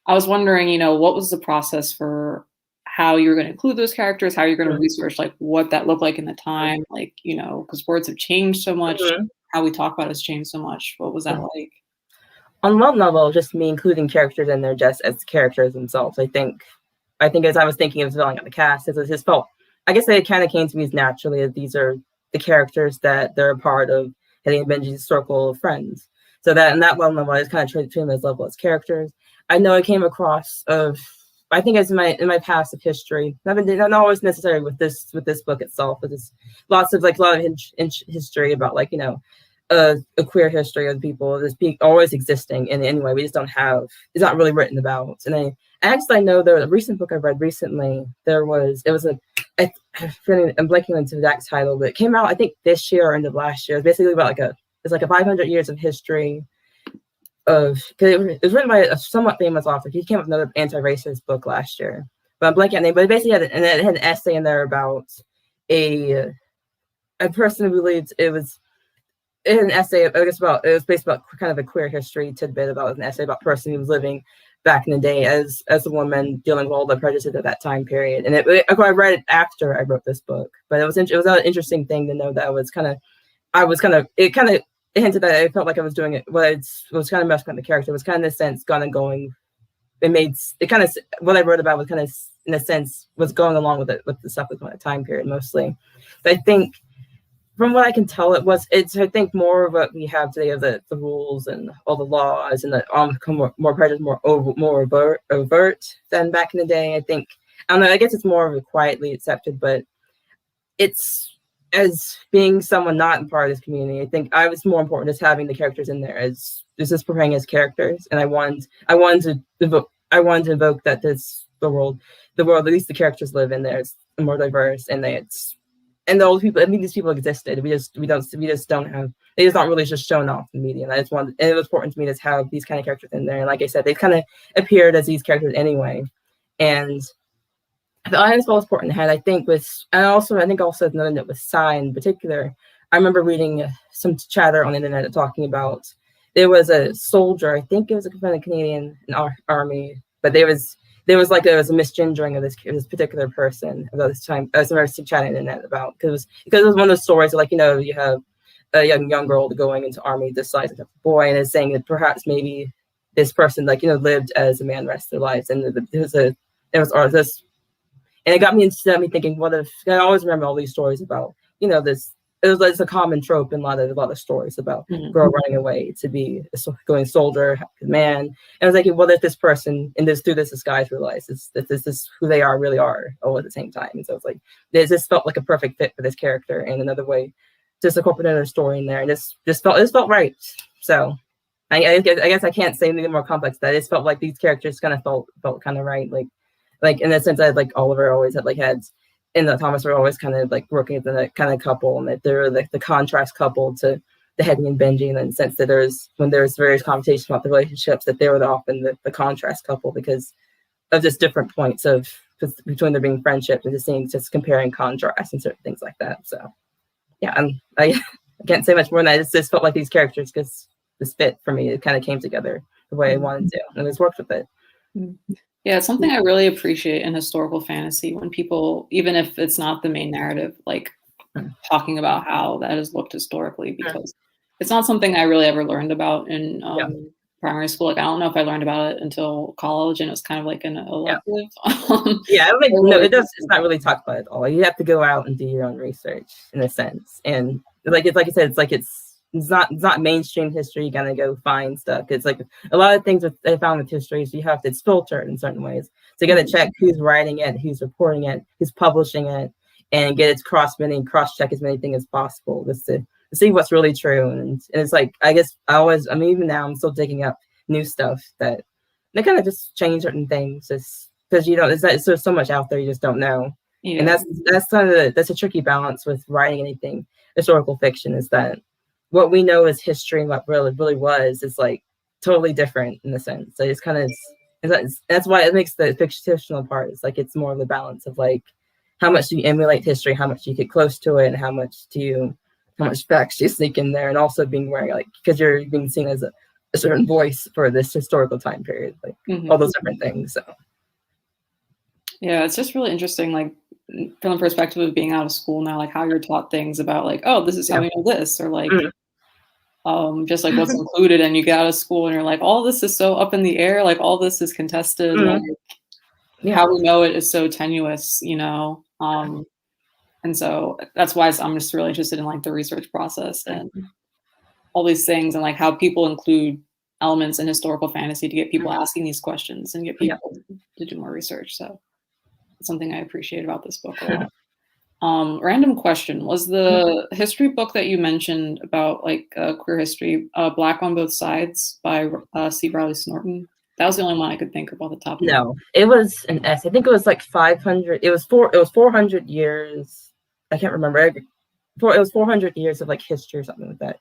I was wondering, what was the process for how you're going to include those characters, how you're going to research like what that looked like in the time, like, because words have changed so much, how we talk about it has changed so much. What was that like? On one level, just me including characters in there just as characters themselves. I think as I was thinking of filling out the cast, it just felt, I guess it kind of came to me as naturally as these are the characters that they're a part of Hetty and Benji's circle of friends. So that in that one level, I just kind of treated them as level as characters. I know I came across I think as in my past of history, not always necessarily with this book itself, but there's a lot of history about like a queer history of people that's always existing in any way. We just don't have, it's not really written about. And I know there was a recent book I read recently. It was a I'm blanking into the exact title, but it came out I think this year or end of last year. It's basically about it's like a 500 years of history of, because it was written by a somewhat famous author. He came up with another anti-racist book last year, but I'm blanking on the name. But it basically had an essay in there about a person who believed it was an essay. I guess about it was based about kind of a queer history tidbit about an essay about a person who was living back in the day as a woman dealing with all the prejudices of that time period. And I read it after I wrote this book, but it was an interesting thing to know that it hinted that I felt like I was doing it, but it was kind of messing with the character. It was kind of in a sense kind of going, it made it kind of, what I wrote about was kind of in a sense was going along with it, with the stuff with my time period mostly. But I think from what I can tell, it's I think more of what we have today of the rules and all the laws and the more prejudice, more overt than back in the day. I think, I don't know, I guess it's more of a quietly accepted, but it's, as being someone not in part of this community, I think it's more important just having the characters in there as just portraying as characters. And I wanted to evoke that the world, at least the characters live in there, is more diverse, and and the old people. I mean, these people existed. We just don't have. They just not really just shown off in the media. And and it was important to me to have these kind of characters in there. And like I said, they've kind of appeared as these characters anyway. And the audience was important to have, I think, I think also another note with Psy in particular. I remember reading some chatter on the internet talking about there was a soldier, I think it was a Canadian army, but there was a misgendering of this particular person about this time. I was chatting on the internet about because it was one of those stories like, you know, you have a young girl going into army decides to have a boy, and is saying that perhaps maybe this person lived as a man the rest of their lives, and this. And it got me thinking, what if, I always remember all these stories about, this, it's a common trope in a lot of stories about girl running away to be going soldier, man. And I was thinking, what if this person, through this disguise, realizes that this is who they really are all at the same time. And so it's like, this felt like a perfect fit for this character, and another way just incorporate another story in there. And this felt right. So I guess I can't say anything more complex than that. It just felt like these characters kind of felt kind of right. Like in the sense that Oliver always had and the Thomas were always kind of working as a kind of couple, and that they're the contrast couple to the Hetty and Benji, and in the sense that when there's various conversations about the relationships, that they were often the contrast couple because of just different points of between there being friendships and just comparing contrast and certain things like that. So yeah, I can't say much more than that. It just felt like these characters just this fit for me. It kind of came together the way I wanted to, and it just worked with it. Yeah, it's something I really appreciate in historical fantasy when people, even if it's not the main narrative, talking about how that has looked historically, because it's not something I really ever learned about in primary school. I don't know if I learned about it until college, and it was kind of like an elective. It's not really talked about at all. You have to go out and do your own research in a sense, and like I said, it's not mainstream history. You gotta go find stuff. It's like a lot of things I found with history is it's filtered in certain ways. So you gotta check who's writing it, who's reporting it, who's publishing it, and get its cross-check as many things as possible just to see what's really true. And it's like, I guess even now I'm still digging up new stuff that they kind of just change certain things just because there's so much out there you just don't know. Yeah. And that's a tricky balance with writing anything historical fiction, is that what we know as history and what really was is totally different in a sense. So it's kind of that's why it makes the fictional part. It's it's more of the balance of how much do you emulate history, how much do you get close to it, and how much facts do you sneak in there, and also being wearing because you're being seen as a certain voice for this historical time period, all those different things. So yeah, it's just really interesting, from the perspective of being out of school now, how you're taught things about oh, this is how we know this, or just what's included, and you get out of school and you're all this is so up in the air, all this is contested, how we know it is so tenuous, and so that's why I'm just really interested in the research process and all these things, and how people include elements in historical fantasy to get people asking these questions and get people to do more research. So it's something I appreciate about this book a lot. Random question: was the history book that you mentioned about queer history, Black on Both Sides by C. Riley Snorton? That was the only one I could think of off the top of my head. No, it was an essay. I think it was like 500. It was 400 years. I can't remember. It was 400 years of like history or something like that.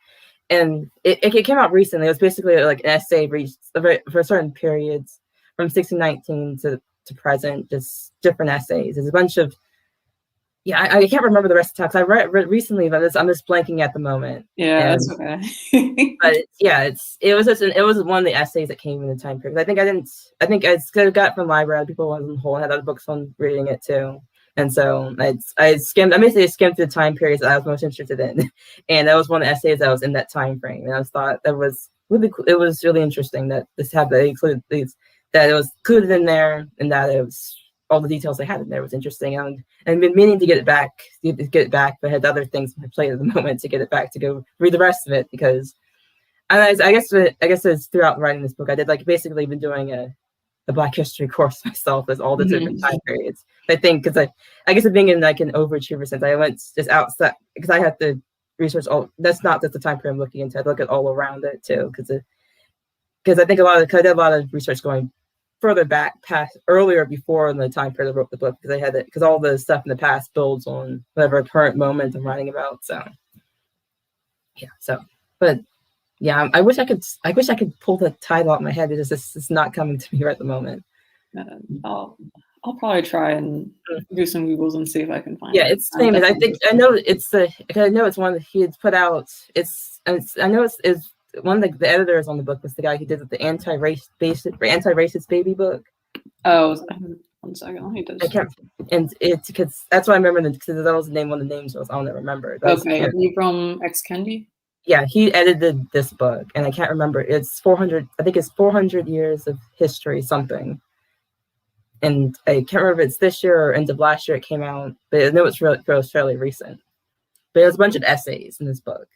And it came out recently. It was basically like an essay for certain periods from 1619 to present, just different essays. There's a bunch of, I can't remember the rest of the time. I read recently, but I'm just blanking at the moment. Yeah, that's okay. But it was one of the essays that came in the time period. I think I got it from the library. People on the whole had other books on reading it too. And so I basically skimmed through the time periods that I was most interested in. And that was one of the essays that was in that time frame. And I thought that was really cool. It was really interesting that that it was included in there, and that it was all the details they had in there was interesting. And I've been meaning to get it back, but I had other things I played at the moment to get it back to go read the rest of it, because I guess it's throughout writing this book, I did like basically been doing a Black History course myself as all the different time periods. I think because I guess being in like an overachiever sense, I went just outside because I had to research all. That's not just the time period I'm looking into. I look at all around it too, because I think I did a lot of research going further back past earlier before in the time period I wrote the book, because all the stuff in the past builds on whatever current moment I'm writing about. I wish I could pull the title out of my head. It's not coming to me right at the moment. I'll probably try and do some Googles and see if I can find it. Yeah, it's famous. I know it's one that he had put out. I know it's one of the editors on the book was the guy who did the anti-racist baby book. Oh, 1 second. Let me just. I can't, and it's because that's what I remember, because that was one of the names I don't remember. Okay, Ibram X. Kendi. Yeah, he edited this book, and I can't remember. It's 400. I think it's 400 years of history, something. And I can't remember if it's this year or end of last year it came out, but I know it's fairly recent. But there's a bunch of essays in this book.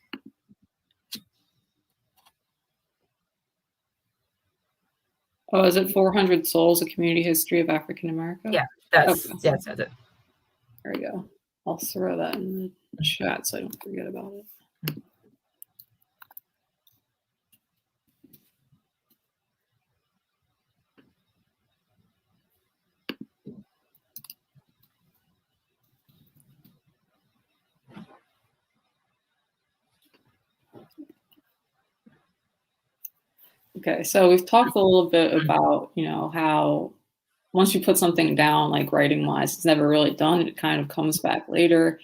Oh, is it 400 Souls, A Community History of African America? Yeah, that's it. There we go. I'll throw that in the chat so I don't forget about it. Okay, so we've talked a little bit about, how once you put something down, like writing-wise, it's never really done. It kind of comes back later.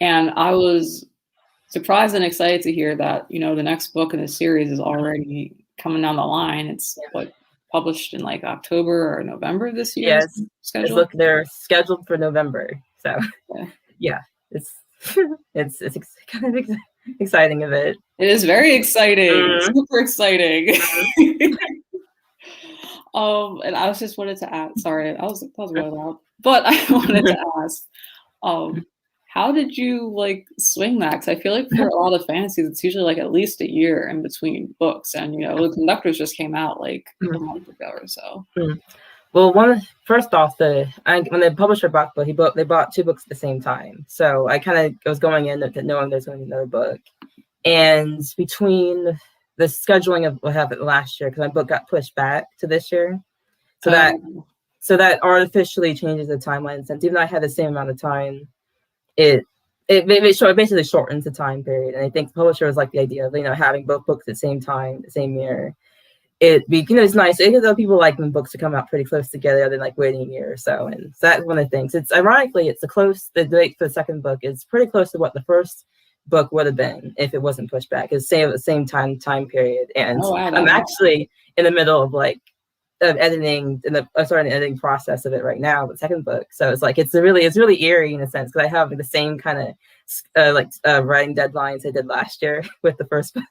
And I was surprised and excited to hear that, the next book in the series is already coming down the line. It's published in like October or November of this year. Yes, they're scheduled for November. So yeah, it's kind of exciting of it. It is very exciting, super exciting. And I was just wanted to ask. Sorry, I was really loud, but I wanted to ask, how did you swing that? Because I feel like for a lot of fantasies, it's usually like at least a year in between books, and the Conductors just came out like a month ago or so. Well, when the publisher bought the book, they bought 2 books at the same time. So I kind of was going in knowing there's going to be another book. And between the scheduling of what happened last year, because my book got pushed back to this year, so that artificially changes the timeline. Since even though I had the same amount of time, it basically shortens the time period. And I think the publisher was like the idea of having both books at the same time, the same year. It's nice because people like when books to come out pretty close together than waiting a year or so. And so that's one of the things. It's ironically, the date for the second book is pretty close to what the first book would have been if it wasn't pushed back. It's the same time period. And I'm actually in the middle of editing, starting the editing process of it right now, the second book. So it's really eerie in a sense, because I have the same kind of writing deadlines I did last year with the first book.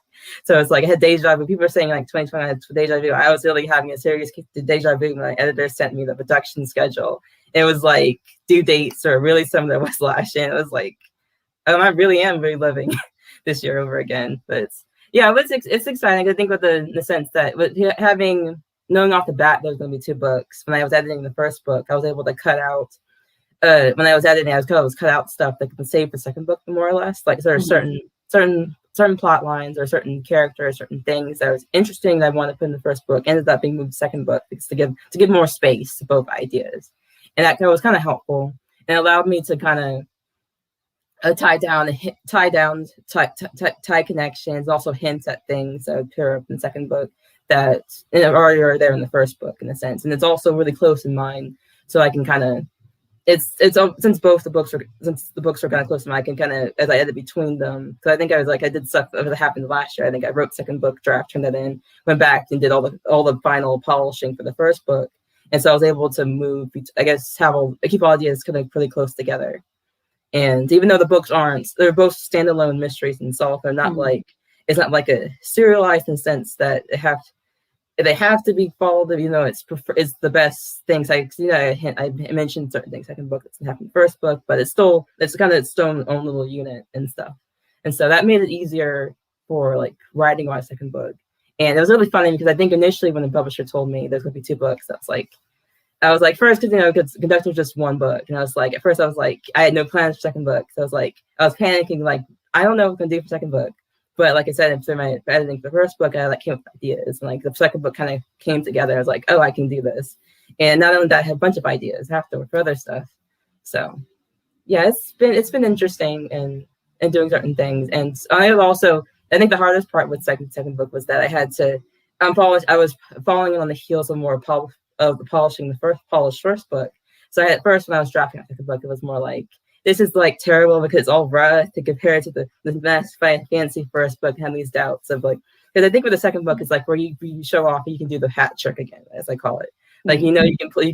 So it's I had deja vu. People are saying 2020 I had deja vu. I was really having a serious deja vu when my editor sent me the production schedule. It was due dates or really something that was last year. It was I really am reliving this year over again. But it's exciting. I think with the sense that knowing off the bat there's going to be 2 books. When I was editing the first book, I was able to cut out. When I was editing, I was cut out stuff that could save the second book more or less. There are certain certain plot lines or certain characters, certain things that was interesting that I wanted to put in the first book ended up being moved to the second book because to give more space to both ideas, and that was kind of helpful and it allowed me to kind of tie connections, also hints at things that would appear up in the second book that already are there in the first book in a sense, and it's also really close in mind, so I can kind of it's since the books are kind of close to mine, I can kind of as I edit between them. So I think I did stuff that happened last year. I think I wrote second book draft, turned that in, went back and did all the final polishing for the first book, and so I was able to move. I guess keep all ideas kind of pretty close together. And even though the books they're both standalone mysteries themselves. They're not it's not like a serialized in the sense that they have to be followed. It's the best things. I mentioned certain things second book that's happened in the first book, but it's kind of its own little unit and stuff. And so that made it easier for like writing my second book. And it was really funny because I think initially when the publisher told me there's going to be 2 books, I was like, first, because Conductors just 1 book. And I was like, at first I was like, I had no plans for second book. So I was panicking, like, I don't know what I'm going to do for second book. But like I said, through my editing for the first book, I came up with ideas. And like the second book kind of came together. I was like, oh, I can do this. And not only that, I had a bunch of ideas afterward for other stuff. So yeah, it's been interesting and doing certain things. And I think the hardest part with second book was that I was following on the heels of of the polishing the first book. So at first when I was drafting the second book, it was more like, this is like terrible because it's all rough to compare to the nice fancy first book and have these doubts of like, because I think with the second book is like where you show off and you can do the hat trick again, as I call it. Like, you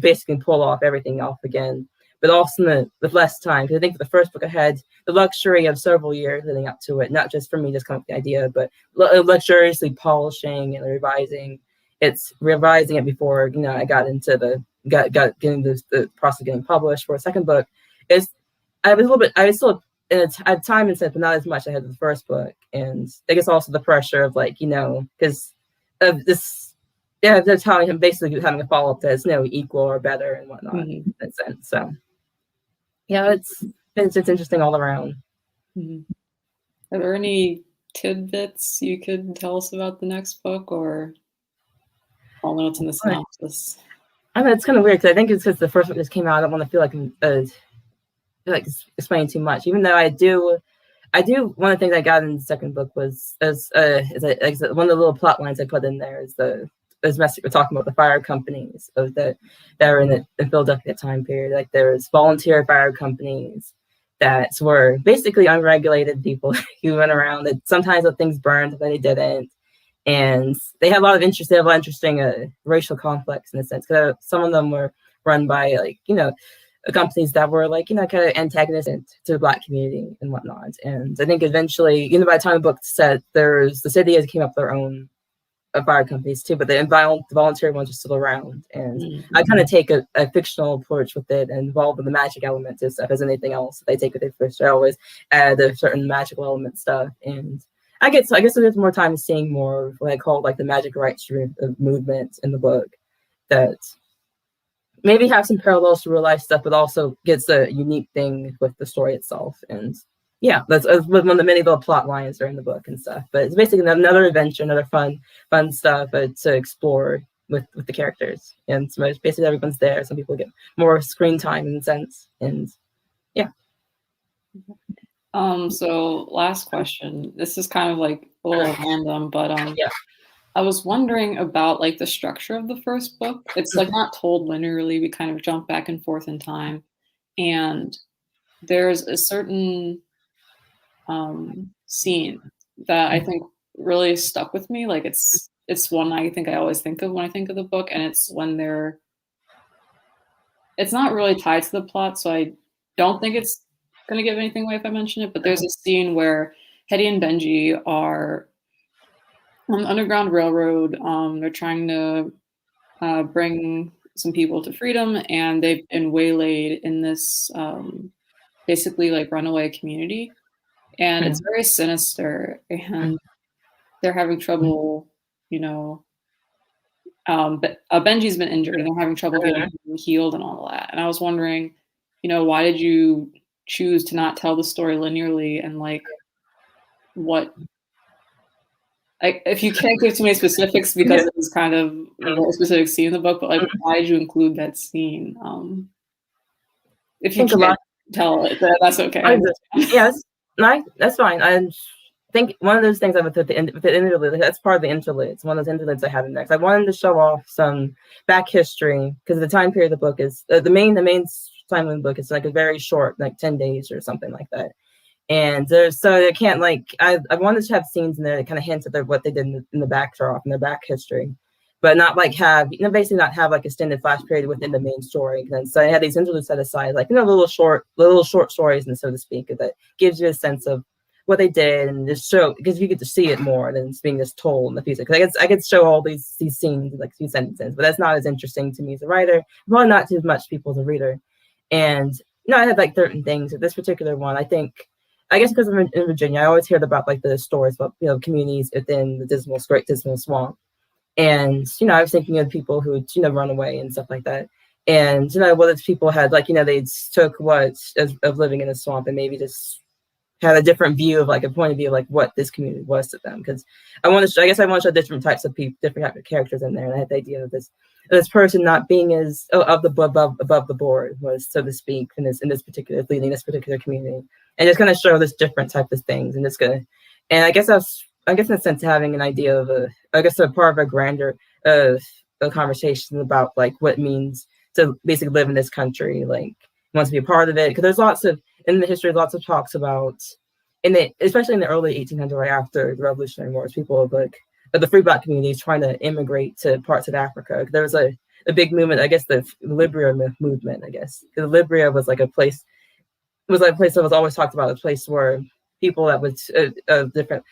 basically pull off everything off again, but also with less time. Because I think for the first book I had the luxury of several years leading up to it, not just for me just coming up with the idea, but luxuriously polishing and revising. It's revising it before, I got into getting the process of getting published for a second book. I was still in a time and sense, but not as much I had the first book. And I guess also the pressure of like, because of this, that's how I'm basically having a follow-up that's equal or better and whatnot in that sense. So yeah, it's interesting all around. Are there any tidbits you could tell us about the next book, or all notes in the synopsis? I mean, it's kind of weird because I think it's because the first book just came out. I don't want to feel like explaining too much, even though I do. One of the things I got in the second book was one of the little plot lines I put in there is we're talking about the fire companies that were in Philadelphia at that time period. Like there's volunteer fire companies that were basically unregulated people who went around that sometimes things burned, but they didn't. And they had a lot of interesting racial conflicts in a sense, because some of them were run by companies that were kind of antagonistic to the Black community and whatnot. And I think eventually, by the time the book set, the city has came up with their own fire companies too, but the volunteer ones are still around. And I kind of take a fictional approach with it and involve with the magic elements and stuff as anything else they take with it first. I always add a certain magical element stuff. And I guess there's more time seeing more of what I call like the magic rights movement in the book that maybe have some parallels to real life stuff, but also gets a unique thing with the story itself. And yeah, that's one of the many little plot lines are in the book and stuff. But it's basically another adventure, another fun stuff to explore with the characters. And so basically everyone's there. Some people get more screen time in a sense. And yeah. So last question. This is kind of like a little random, but yeah. I was wondering about like the structure of the first book. It's like not told linearly. We kind of jump back and forth in time, and there's a certain scene that I think really stuck with me. Like it's one I think I always think of when I think of the book, and it's when it's not really tied to the plot, so I don't think it's going to give anything away if I mention it. But there's a scene where Hetty and Benji are on the Underground Railroad. They're trying to bring some people to freedom, and they've been waylaid in this basically like runaway community, and it's very sinister, and they're having trouble, but Benji's been injured and they're having trouble getting healed and all that. And I was wondering, why did you choose to not tell the story linearly, and like what if you can't give too many specifics because it was kind of a very specific scene in the book, but like, why did you include that scene? If you can't tell it, that's okay. Yes, that's fine. I think one of those things I would put the interlude, that's part of the interludes. One of those interludes I have in there. I wanted to show off some back history because the time period of the book is the main time of the book is like a very short, like 10 days or something like that. And so I can't like I wanted to have scenes in there that kind of hint at what they did in the backdrop and their back history, but not like have basically not have like extended flash period within the main story. And so I had these interludes set aside, like little short stories, and so to speak, that gives you a sense of what they did and just show because you get to see it more than it's being just told in the piece. Because I could show all these scenes in like a few sentences, but that's not as interesting to me as a writer. Probably not too much people as a reader. And I had like certain things. With this particular one, I guess because I'm in Virginia, I always heard about like the stories about communities within the Great Dismal Swamp, and I was thinking of people who run away and stuff like that, and what if people had like they took of living in a swamp and maybe just had a different view of like a point of view of like what this community was to them. Because I want to show different types of people, different types of characters in there, and I had the idea of this person not being as above the board was, so to speak, in this particular leading this particular community, and just kind of show this different type of things, and I guess in a sense having an idea of a part of a grander a conversation about like what it means to basically live in this country, like wants to be a part of it, because there's lots of talks about especially in the early 1800s, right after the Revolutionary Wars, people of the free black communities trying to immigrate to parts of Africa. There was a big movement, I guess the Libya movement, I guess. Because Libya was like a place that was always talked about, a place where people that was different,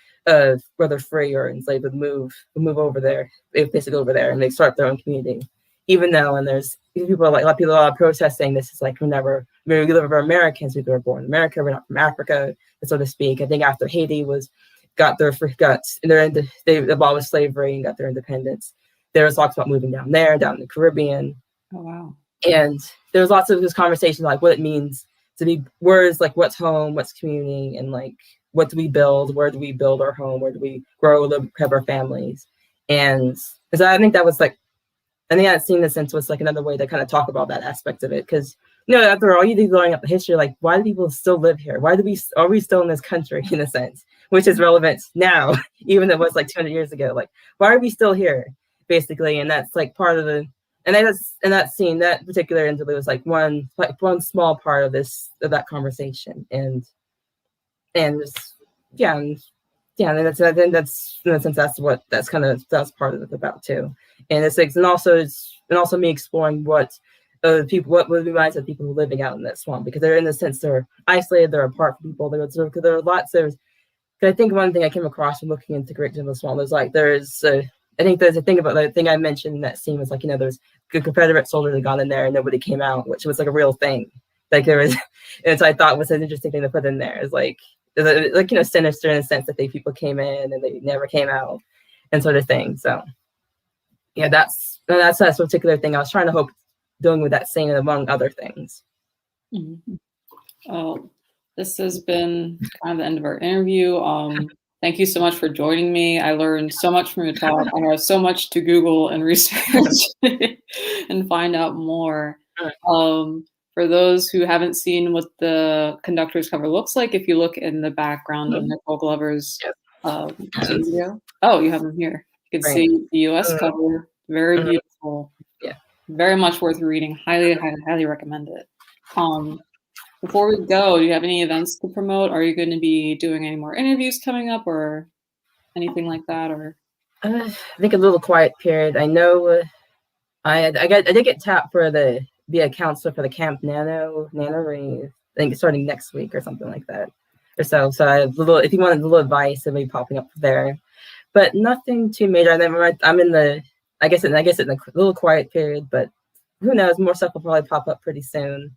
whether free or enslaved, would move over there. They would basically go over there and they start their own community. Even though, and there's people like a lot of protests saying this is like we live Americans, we were born in America, we're not from Africa, so to speak. I think after Haiti they abolished slavery and got their independence, there was talks about moving down in the Caribbean. Oh wow! And there was lots of this conversation like what it means to be words like what's home, what's community, and like what do we build, where do we build our home, where do we grow, have our families. And because I think that scene in a sense was like another way to kind of talk about that aspect of it. Because after all, you do growing up the history, like why do people still live here? Are we still in this country in a sense, which is relevant now, even though it was like 200 years ago. Like why are we still here, basically? And that's like part of the. And that scene, that particular interlude was like one small part of that conversation, and just, and that's in a sense that's part of it about too. And also me exploring what reminds of people who are living out in that swamp, because they're in a sense they're isolated, they're apart from people. There are lots of. I think one thing I came across from looking into Great Dismal Swamp I think there's a thing about the thing I mentioned in that scene was like there's good Confederate soldiers had gone in there and nobody came out, which was like a real thing. Like there was, and so I thought was an interesting thing to put in there is like sinister in the sense that people came in and they never came out and sort of thing. So yeah, that's a particular thing I was trying to hope doing with that scene among other things. Mm-hmm. This has been kind of the end of our interview. Thank you so much for joining me. I learned so much from your talk. I have so much to Google and research and find out more. For those who haven't seen what the Conductors cover looks like, if you look in the background of Nicole Glover's video. Oh, you have them here. You can see the US cover. Very beautiful. Yeah. Very much worth reading. Highly, highly, highly recommend it. Before we go, do you have any events to promote? Are you going to be doing any more interviews coming up or anything like that? Or I think a little quiet period. I know I did get tapped for be a counselor for the Camp Nano Rave. I think it's starting next week or something like that or so. So I have if you wanted a little advice, it'll be popping up there, but nothing too major. I'm in I guess in a little quiet period, but who knows? More stuff will probably pop up pretty soon.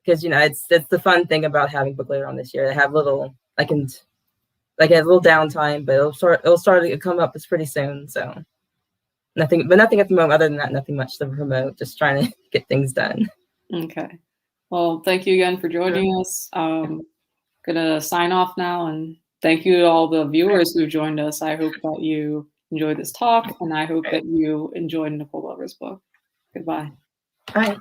Because it's the fun thing about having book later on this year. I have I have a little downtime, but it'll start to come up pretty soon. So nothing at the moment. Other than that, nothing much to promote. Just trying to get things done. Okay. Well, thank you again for joining us. Gonna sign off now and thank you to all the viewers who joined us. I hope that you enjoyed this talk, and I hope that you enjoyed Nicole Glover's book. Goodbye. Bye.